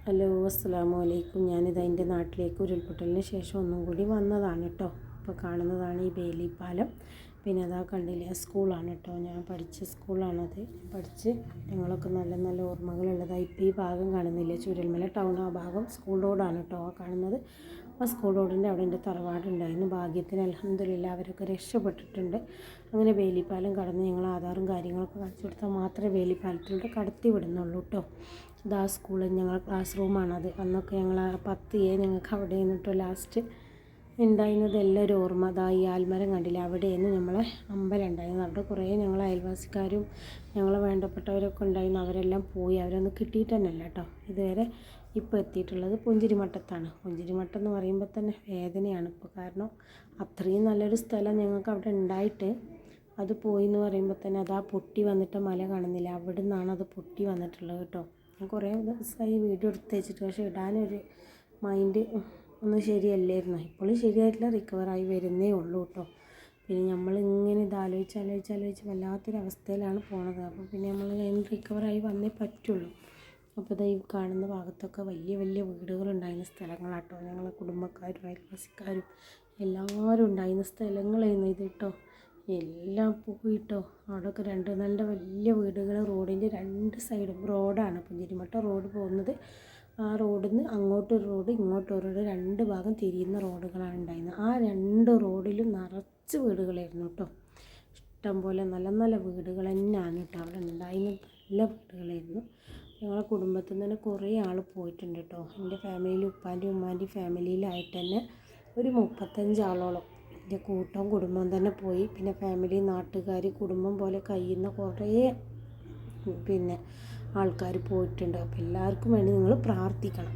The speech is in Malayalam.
ഹലോ, അസ്സലാമു അലൈക്കും. ഞാനിത് എൻ്റെ നാട്ടിലേക്ക് ഉരുൾപൊട്ടലിന് ശേഷം ഒന്നും കൂടി വന്നതാണ് കേട്ടോ. ഇപ്പോൾ കാണുന്നതാണ് ഈ ബേലി പാലം. പിന്നെ അതാ കണ്ടില്ലേ, സ്കൂളാണ് കേട്ടോ. ഞാൻ പഠിച്ച സ്കൂളാണത്. പഠിച്ച് ഞങ്ങളൊക്കെ നല്ല നല്ല ഓർമ്മകളുള്ളതാണ്. ഇപ്പോൾ ഈ ഭാഗം കാണുന്നില്ലേ, ചുരൽമല ടൗൺ, ആ ഭാഗം സ്കൂൾ റോഡാണ് കേട്ടോ ആ കാണുന്നത്. ആ സ്കൂൾ റോഡിൻ്റെ അവിടെ എൻ്റെ തറവാടുണ്ടായിരുന്നു. ഭാഗ്യത്തിന് അൽഹംദുലില്ലാ അവരൊക്കെ രക്ഷപ്പെട്ടിട്ടുണ്ട്. അങ്ങനെ വേലിപ്പാലം കടന്ന് ഞങ്ങൾ ആധാറും കാര്യങ്ങളൊക്കെ കാണിച്ചു കൊടുത്താൽ മാത്രമേ വേലിപ്പാലത്തിലൂടെ കടത്തി വിടുന്നുള്ളൂ കേട്ടോ. ഇതാ സ്കൂളിൽ ഞങ്ങൾ ക്ലാസ് റൂമാണത്. അന്നൊക്കെ ഞങ്ങൾ 10A ഞങ്ങൾക്ക് അവിടെ നിന്നിട്ടോ ലാസ്റ്റ് ഉണ്ടായിരുന്നത് എല്ലാവരും ഓർമ്മ. അതാ ഈ ആൽമരം കണ്ടില്ല, അവിടെയായിരുന്നു നമ്മളെ അമ്പലം ഉണ്ടായിരുന്നു. അവിടെ കുറേ ഞങ്ങൾ അയൽവാസിക്കാരും ഞങ്ങളെ വേണ്ടപ്പെട്ടവരൊക്കെ ഉണ്ടായിരുന്നു. അവരെല്ലാം പോയി, അവരൊന്നും കിട്ടിയിട്ട് തന്നെ അല്ല കേട്ടോ ഇതുവരെ. ഇപ്പോൾ എത്തിയിട്ടുള്ളത് പുഞ്ചിരിമട്ടത്താണ്. പുഞ്ചിരിമട്ടം എന്ന് പറയുമ്പോൾ തന്നെ വേദനയാണ് ഇപ്പോൾ. കാരണം അത്രയും നല്ലൊരു സ്ഥലം ഞങ്ങൾക്ക് അവിടെ ഉണ്ടായിട്ട് അത് പോയി എന്ന് പറയുമ്പോൾ തന്നെ അതാ പൊട്ടി വന്നിട്ട് മല കാണുന്നില്ല, അവിടെ നിന്നാണ് അത് പൊട്ടി വന്നിട്ടുള്ളത് കേട്ടോ. ഞാൻ കുറേ ദിവസമായി വീഡിയോ എടുത്ത് വെച്ചിട്ട്, പക്ഷേ ഇടാനൊരു മൈൻഡ് ഒന്നും ശരിയല്ലായിരുന്നു. ഇപ്പോഴും ശരിയായിട്ടില്ല, റിക്കവറായി വരുന്നേ ഉള്ളൂ കേട്ടോ. പിന്നെ നമ്മളിങ്ങനെ ഇത് ആലോചിച്ച് വല്ലാത്തൊരവസ്ഥയിലാണ് പോണത്. അപ്പോൾ പിന്നെ നമ്മൾ റിക്കവറായി വന്നേ പറ്റുള്ളൂ. അപ്പോൾ ഈ കാണുന്ന ഭാഗത്തൊക്കെ വലിയ വലിയ വീടുകളുണ്ടായിരുന്ന സ്ഥലങ്ങളാട്ടോ. ഞങ്ങളെ കുടുംബക്കാരും അയൽവാസിക്കാരും എല്ലാവരും ഉണ്ടായിരുന്ന സ്ഥലങ്ങളായിരുന്നു ഇത് കേട്ടോ. എല്ലാം പോയിട്ടോ. അവിടെയൊക്കെ രണ്ട് നല്ല വലിയ വീടുകൾ, റോഡിൻ്റെ രണ്ട് സൈഡും റോഡാണ്. പുഞ്ചിരിമട്ട റോഡ് പോകുന്നത്, ആ റോഡിൽ നിന്ന് അങ്ങോട്ടൊരു റോഡ് ഇങ്ങോട്ടൊരു റോഡ്, രണ്ട് ഭാഗം തിരിയുന്ന റോഡുകളാണ് ഉണ്ടായിരുന്നത്. ആ രണ്ട് റോഡിലും നിറച്ച് വീടുകളായിരുന്നു കേട്ടോ. ഇഷ്ടം പോലെ നല്ല നല്ല വീടുകൾ തന്നെയാണ് കേട്ടോ അവിടെ ഉണ്ടായിരുന്നത്. നല്ല വീടുകളായിരുന്നു. ഞങ്ങളെ കുടുംബത്തിൽ നിന്ന് തന്നെ കുറേ ആൾ പോയിട്ടുണ്ട് കേട്ടോ. എൻ്റെ ഫാമിലിയിൽ ഉപ്പാൻ്റെയും ഉമ്മാൻ്റെയും ഫാമിലിയിലായിട്ട് തന്നെ ഒരു 35 ആളോളം എൻ്റെ കൂട്ടവും കുടുംബവും തന്നെ പോയി. പിന്നെ ഫാമിലി, നാട്ടുകാർ, കുടുംബം പോലെ കഴിയുന്ന കുറേ പിന്നെ ആൾക്കാർ പോയിട്ടുണ്ട്. അപ്പോൾ എല്ലാവർക്കും വേണ്ടി നിങ്ങൾ പ്രാർത്ഥിക്കണം.